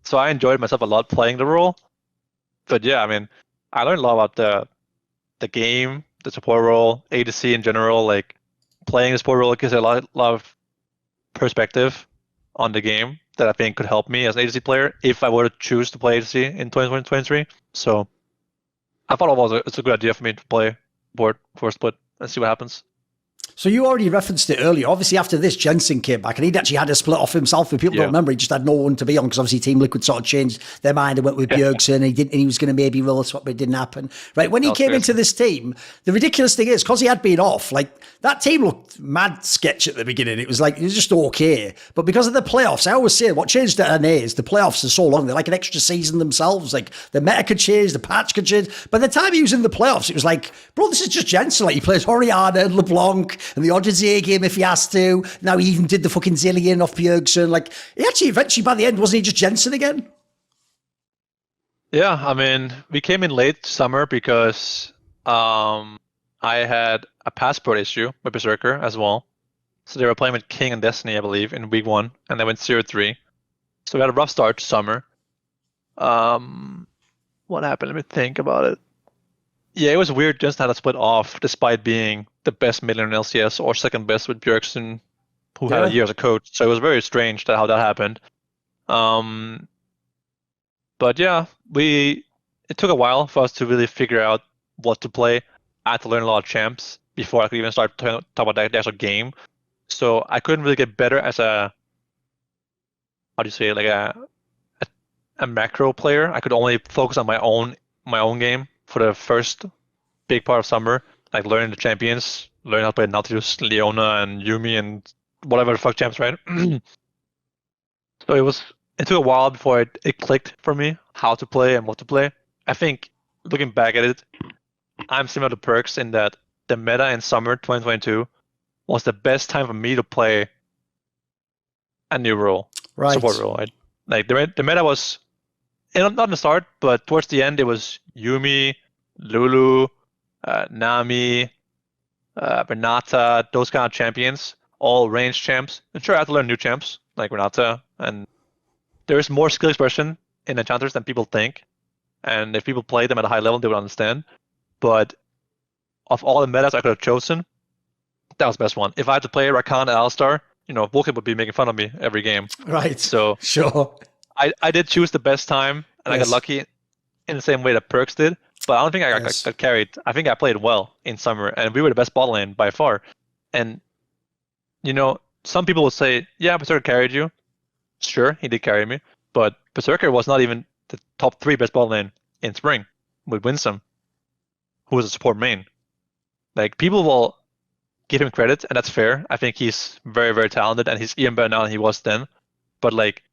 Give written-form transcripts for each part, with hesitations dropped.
So I enjoyed myself a lot playing the role. But yeah, I mean, I learned a lot about the game, the support role, ADC in general. Like playing the support role gives a lot of perspective on the game that I think could help me as an ADC player if I were to choose to play ADC in 2023. So I thought it's a good idea for me to play board for a split and see what happens. So you already referenced it earlier. Obviously, after this, Jensen came back, and he'd actually had a split off himself. If people don't remember, he just had no one to be on because obviously Team Liquid sort of changed their mind and went with Bjergsen, and he was going to maybe roll a swap, but it didn't happen. Right when he came into this team, the ridiculous thing is because he had been off, like that team looked mad sketch at the beginning. It was just okay, but because of the playoffs, I always say what changed at NA is the playoffs are so long. They're like an extra season themselves. Like the meta could change, the patch could change. By the time he was in the playoffs, it was like, bro, this is just Jensen. Like he plays Oriana and LeBlanc and the Odyssey game if he has to. Now he even did the fucking zillion off Bjergsen. Like he actually eventually by the end wasn't he just Jensen again? Yeah, I mean we came in late summer because I had a passport issue with Berserker as well. So they were playing with King and Destiny, I believe, in week 1, and they went 0-3. So we had a rough start to summer. What happened? Let me think about it. Yeah, it was weird just had a split off despite being the best mid laner in LCS or second best with Bjergsen, who had a year as a coach. So it was very strange how that happened. But yeah, it took a while for us to really figure out what to play. I had to learn a lot of champs before I could even start talking about the actual game. So I couldn't really get better as a macro player. I could only focus on my own game for the first big part of summer, like learning the champions, learning how to play Nautilus, Leona, and Yumi, and whatever the fuck champs, right? So it took a while before it clicked for me how to play and what to play. I think looking back at it, I'm similar to Perks in that the meta in summer 2022 was the best time for me to play a new role, support role. Right? Like the meta was not in the start, but towards the end it was Yumi, Lulu, Nami, Renata, those kind of champions, all ranged champs. And sure, I had to learn new champs like Renata, and there is more skill expression in Enchanters than people think. And if people play them at a high level, they would understand. But of all the metas I could have chosen, that was the best one. If I had to play Rakan and Alistar, Vulcan would be making fun of me every game. Right. So sure. I did choose the best time, and I got lucky in the same way that Perks did. But I don't think I got carried. I think I played well in summer, and we were the best bot lane by far. And, some people would say, yeah, Berserker carried you. Sure, he did carry me. But Berserker was not even the top 3 best bot lane in spring with Winsome, who was a support main. Like, people will give him credit, and that's fair. I think he's very, very talented, and he's even better now than he was then. But, like,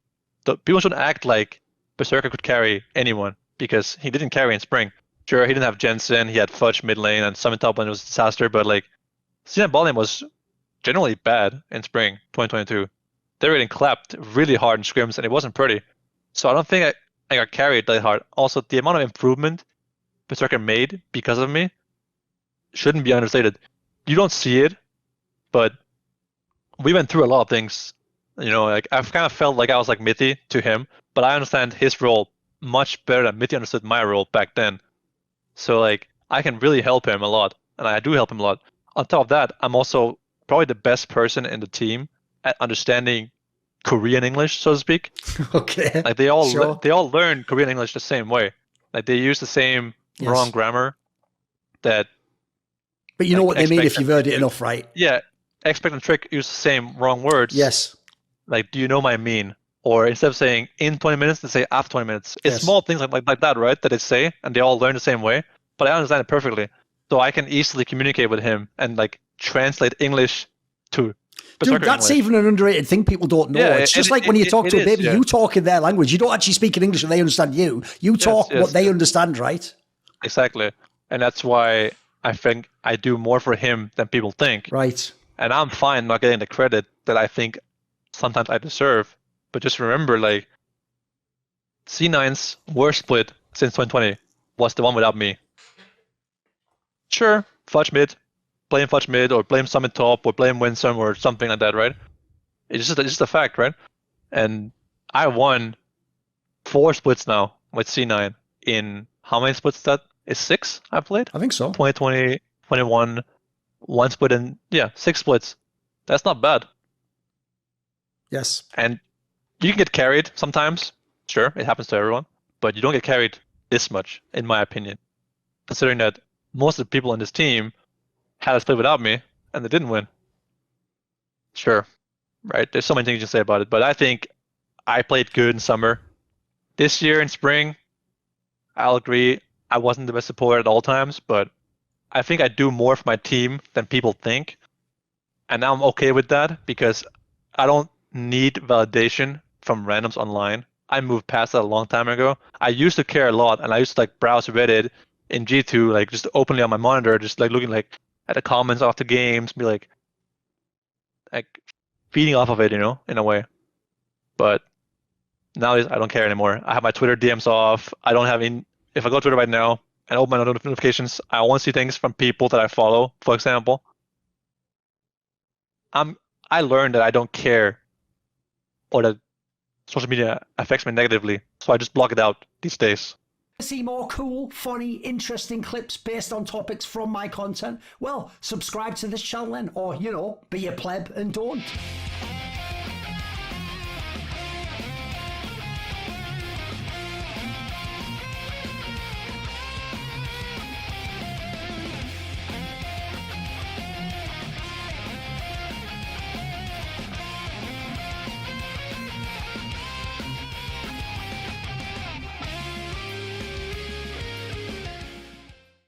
people shouldn't act like Berserker could carry anyone, because he didn't carry in spring. Sure, he didn't have Jensen, he had Fudge mid lane, and Summon top lane was a disaster, but, like, CN bot lane was generally bad in spring 2022. They were getting clapped really hard in scrims, and it wasn't pretty. So I don't think I got carried that hard. Also, the amount of improvement Berserker made because of me shouldn't be understated. You don't see it, but we went through a lot of things. Like I've kind of felt like I was like Mithy to him, but I understand his role much better than Mithy understood my role back then. So like I can really help him a lot, and I do help him a lot. On top of that, I'm also probably the best person in the team at understanding Korean English, so to speak. Okay. Like they all learn Korean English the same way. Like they use the same wrong grammar that. But you know what they mean if you've heard it enough, right? Yeah, expect and trick use the same wrong words. Yes. Like, do you know what I mean? Or instead of saying in 20 minutes, they say after 20 minutes. It's small things like that, right? That they say, and they all learn the same way. But I understand it perfectly, so I can easily communicate with him and like translate English to. Dude, that's English. Even an underrated thing people don't know. It's just like when you talk to a baby, you talk in their language. You don't actually speak in English and they understand you. You talk what they understand, right? Exactly. And that's why I think I do more for him than people think. Right. And I'm fine not getting the credit that I think sometimes I deserve. But just remember, like, C9's worst split since 2020 was the one without me. Sure, Fudge mid. Blame Fudge mid, or blame Summit top, or blame Winsome, or something like that, right? It's just a fact, right? And I won 4 splits now with C9 in how many splits that is? 6 I played? I think so. 2020, 21, 1 split, and 6 splits. That's not bad. Yes. And you can get carried sometimes. Sure, it happens to everyone. But you don't get carried this much, in my opinion. Considering that most of the people in this team had a split without me, and they didn't win. Sure, right? There's so many things you can say about it, but I think I played good in summer. This year in spring, I'll agree, I wasn't the best supporter at all times, but I think I do more for my team than people think. And now I'm okay with that because I don't need validation from randoms online. I moved past that a long time ago. I used to care a lot, and I used to like browse Reddit in G2, like just openly on my monitor, just like looking like at the comments after games, be like feeding off of it, in a way. But nowadays I don't care anymore. I have my Twitter DMs off. I don't have if I go to Twitter right now and open my notifications, I want to see things from people that I follow, for example. I learned that I don't care, or that social media affects me negatively, so I just block it out these days. See more cool, funny, interesting clips based on topics from my content? Well, subscribe to this channel then, or, be a pleb and don't.